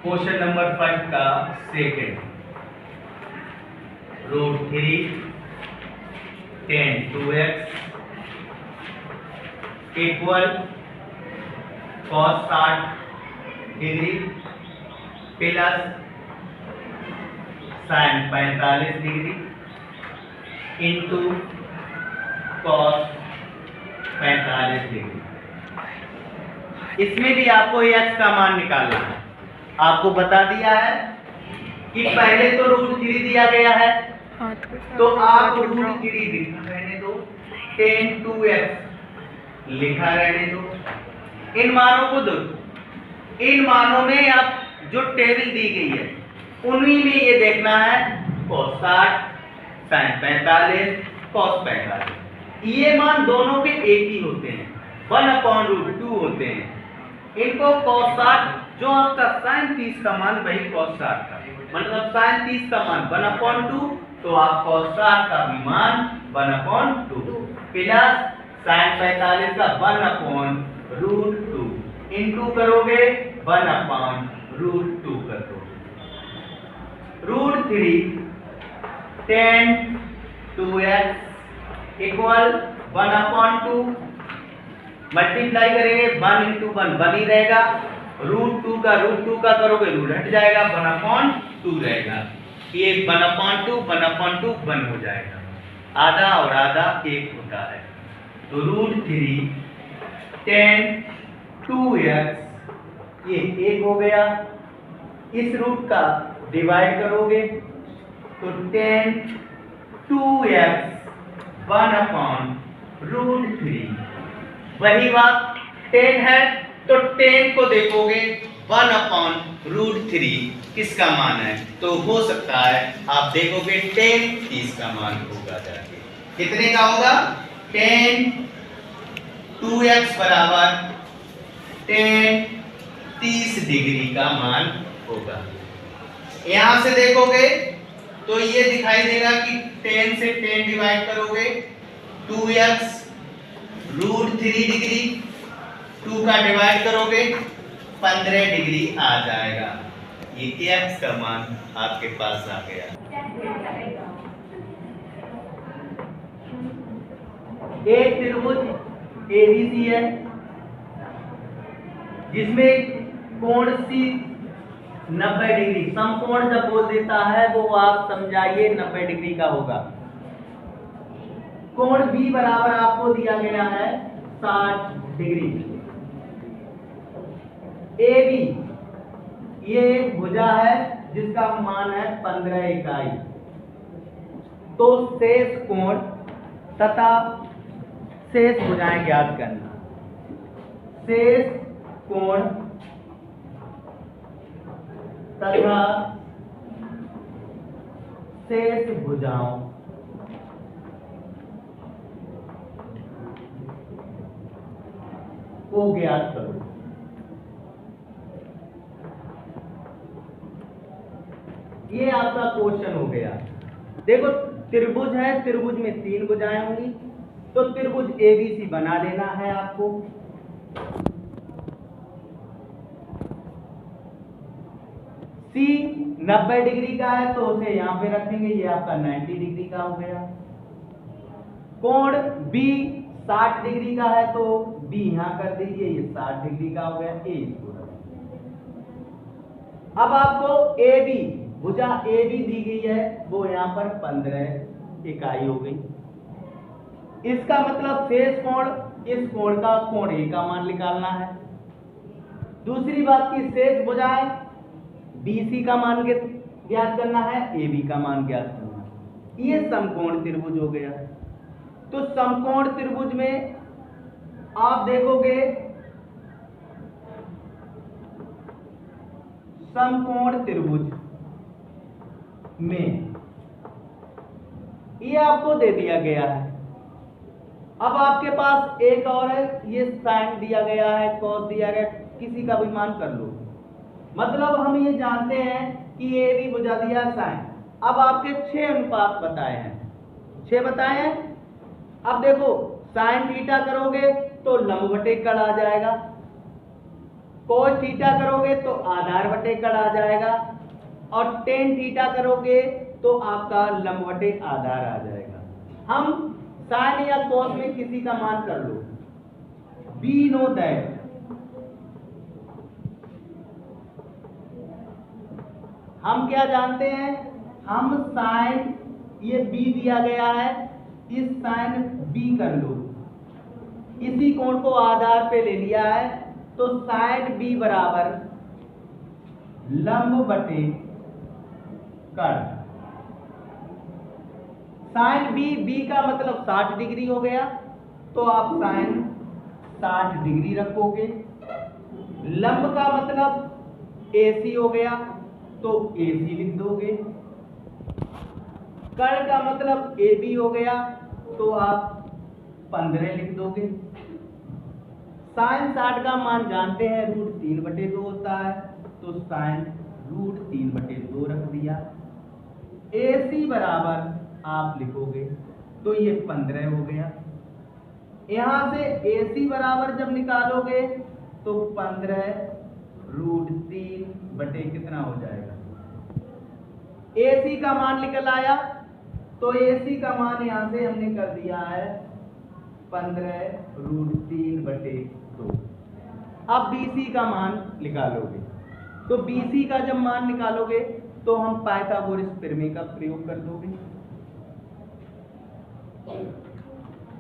Question number 5 का second, √3 tan 2x equal cos 60 degree plus sin 45 degree into cos 45 degree. इसमें भी आपको x का मान निकालना है। आपको बता दिया है कि पहले तो √3 दिया गया है, तो आप √3 लिखा रहने दो, tan 2x लिखा रहने दो। इन मानों को दो, इन मानों में आप जो टेबल दी गई है उन्हीं में ये देखना है cos 60 sin 45 cos 45। ये मान दोनों के एक ही होते हैं, 1/√2 होते हैं। इनको cos 60 जो आपका sin 30 का मान वही cos 60 का, मतलब sin 30 का मान 1/2, तो आप cos 60 का भी मान 1/2 प्लस sin 45 का 1/√2 इंटू करोगे 1/√2 कर दोगे। √3 tan 2x इक्वल 1/2 मल्टीप्लाई करेंगे 1 इंटू 1 ही रहेगा, √2 का करोगे रूट हट जाएगा, 1/2 रहेगा। ये 1/2 1 हो जाएगा, आधा और आधा एक होता है। तो √3 tan 2x ये एक हो गया, इस रूट का डिवाइड करोगे तो tan 2x 1/√3। वही बात tan है तो tan को देखोगे 1/√3 किसका मान है, तो हो सकता है आप देखोगे tan 30 का मान होगा जाके। कितने का होगा? tan 2x बराबर tan 30 डिग्री का मान होगा। यहां से देखोगे तो ये दिखाई देगा कि tan से tan डिवाइड करोगे 2x √3 डिग्री, 2 का डिवाइड करोगे 15 डिग्री आ जाएगा। ये x का मान आपके पास आ गया। एक त्रिभुज ABC है जिसमें कोण C 90 डिग्री, समकोण जब बोल देता है वो आप समझाइए 90 डिग्री का होगा। कोण B बराबर आपको दिया गया है 60 डिग्री। AB ये एक भुजा है जिसका मान है 15 इकाई। तो शेष कोण तथा शेष भुजाएं ज्ञात करना। शेष कोण तथा शेष भुजाओं को ज्ञात करो। ये आपका क्वेश्चन हो गया। देखो त्रिभुज है, त्रिभुज में 3 भुजाएं होंगी, तो त्रिभुज ABC बना लेना है आपको। C 90 डिग्री का है तो उसे यहां पे रखेंगे, ये आपका 90 डिग्री का हो गया। कोण B 60 डिग्री का है तो B यहां कर दीजिए, ये 60 डिग्री का हो गया। A इसको अब आपको AB भुजा AB दी गई है, वो यहां पर 15 इकाई हो गई। इसका मतलब शेष कोण, इस कोण का कोण A का मान निकालना है। दूसरी बात की शेष भुजाएं BC का मान ज्ञात करना है, AB का मान ज्ञात करना है। ये समकोण त्रिभुज हो गया। तो समकोण त्रिभुज में आप देखोगे समकोण त्रिभुज में ये आपको दे दिया गया है। अब आपके पास एक और है, ये साइन दिया गया है, कॉस दिया गया, किसी का भी मान कर लो। मतलब हम ये जानते हैं कि ए भी भुजा दिया साइन। अब आपके 6 अनुपात बताए हैं, 6 बताए हैं। अब देखो साइन थीटा करोगे तो लंब बटे कड़ आ जाएगा, cos थीटा करोगे तो आधार बटे कड़ आ जाएगा, और tan थीटा करोगे तो आपका लंब बटे आधार आ जाएगा। हम sin या cos में किसी का मान कर लो। We know that हम क्या जानते हैं, हम sin, ये b दिया गया है, इस sin b कर लो, इसी कोण को आधार पे ले लिया है, तो sin b बराबर लंब बटे कर्ण। sin b का मतलब 60 डिग्री हो गया, तो आप sin 60 डिग्री रखोगे। लंब का मतलब AC हो गया, तो AC लिख दोगे। कर्ण का मतलब AB हो गया, तो आप 15 लिख दोगे। sin 60 का मान जानते हैं, √3/2 होता है, तो sin √3/2 रख दिया। AC बराबर आप लिखोगे तो ये 15 हो गया। यहां से AC बराबर जब निकालोगे तो 15√3 बटे कितना हो जाएगा, AC का मान निकल आया, तो AC का मान यहां से हमने कर दिया है 15√3/2। अब BC का मान निकालोगे, तो BC का जब मान निकालोगे तो हम पाइथागोरस प्रमेय का प्रयोग कर दोगे।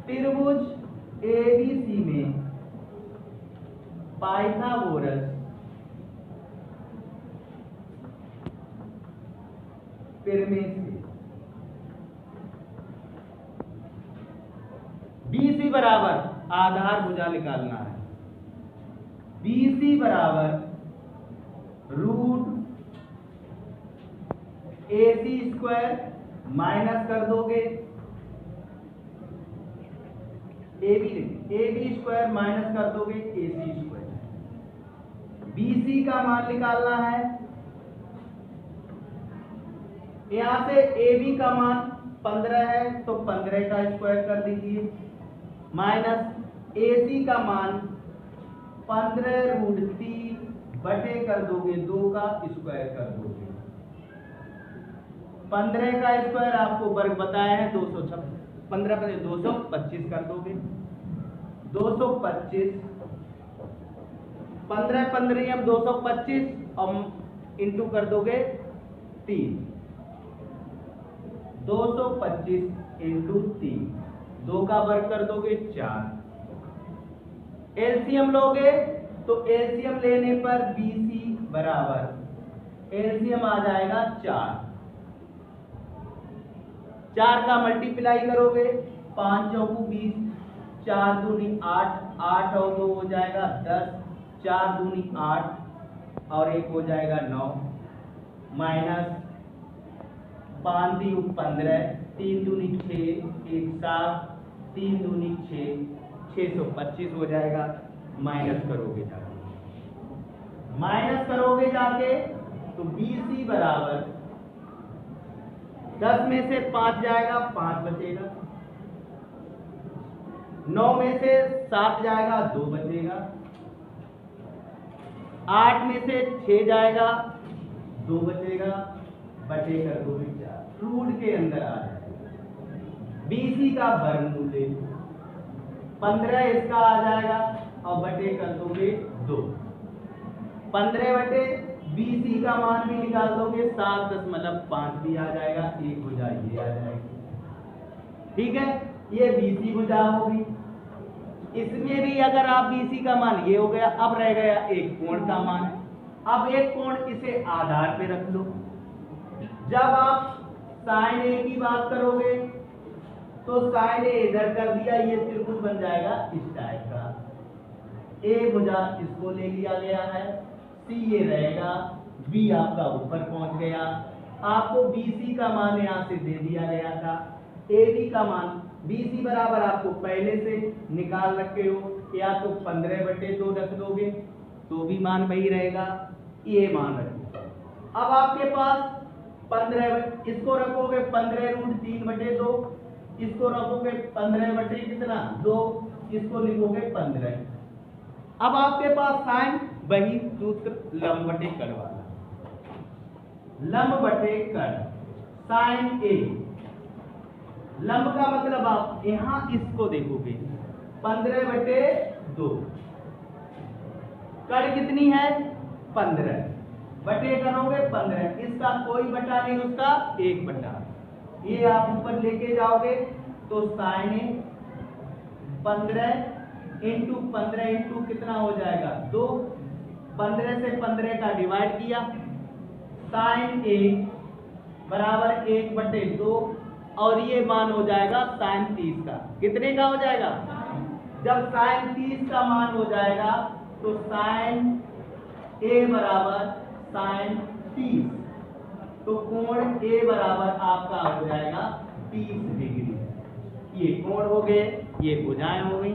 त्रिभुज ABC में पाइथागोरस प्रमेय से BC बराबर आधार भुजा निकालना है। BC बराबर √AC² माइनस कर दोगे AB² माइनस कर दोगे AC²। BC का मान निकालना है, यहां से AB का मान 15 है, तो 15 का स्क्वायर कर दीजिए, माइनस AC का मान 15√3 बटे कर दोगे 2 का स्क्वायर कर दोगे। 15 का स्क्वायर आपको वर्ग बताया है 226, 15 पर 225 कर दोगे, 225, 15 15 अब 225 और इंटू कर दोगे 3, 225 इंटू 3, 2 का वर्ग कर दोगे 4। एलसीएम लोगे तो एलसीएम लेने पर BC बराबर एलसीएम आ जाएगा 4। 4 का मल्टीप्लाई करोगे, 5 चौकू 20, 4 दूनी 8, 8 और 2 हो जाएगा 10, 4 दूनी 8 और 1 हो जाएगा 9, माइनस 5 × 15, 3 दूनी 6, 1 7, 3 दूनी 6, 625 हो जाएगा। माइनस करोगे जाके तो BC बराबर 10 में से 5 जाएगा, 5 बचेगा, 9 में से 7 जाएगा, 2 बचेगा, 8 में से 6 जाएगा, 2 बचेगा, बटे कर दोगे 4, रूट के अंदर आ जाएगा। BC का वर्गमूल ले लो, 15 इसका आ जाएगा और बटे कर दोगे 2, 15 बटे BC का मान भी निकाल दोगे 7.5 भी आ जाएगा, 1 भुजा ये आ जाएगी। ठीक है, ये BC भुजा होगी। इसमें भी अगर आप BC का मान ये हो गया, अब रह गया एक कोण का मान। अब एक कोण इसे आधार पे रख लो। जब आप sin A की बात करोगे तो sin A इधर कर दिया, ये त्रिभुज बन जाएगा इस टाइप का। A भुजा इसको ले लिया गया है, C ये रहेगा, B आपका ऊपर पहुंच गया। आपको BC का मान यहां से दे दिया गया था, AB का मान BC बराबर आपको पहले से निकाल रखे हो, या तो 15/2 रख दोगे तो भी मान वही रहेगा, ये मान रखो। अब आपके पास 15, इसको रखोगे 15√3/2, इसको रखोगे 15/2, इसको लिखोगे 15। अब आपके पास sin वही सूत्र लंब बटे कर्ण वाला। लंब बटे कर्ण साइन ए, लंब का मतलब आप यहां इसको देखोगे 15/2, कर्ण कितनी है 15, बटे करोगे 15, इसका कोई बटा नहीं, उसका 1 बटा। ये आप ऊपर लेके जाओगे तो साइन ए 15 इंटू 15 इंटू कितना हो जाएगा 2, 15 से 15 का डिवाइड किया, साइन ए बराबर 1/2, और ये मान हो जाएगा साइन 30 का। कितने का हो जाएगा? जब साइन 30 का मान हो जाएगा तो साइन ए बराबर साइन 30, तो कोण ए बराबर आपका हो जाएगा 30 डिग्री। ये कोण हो गए, ये भुजाएं हो गई।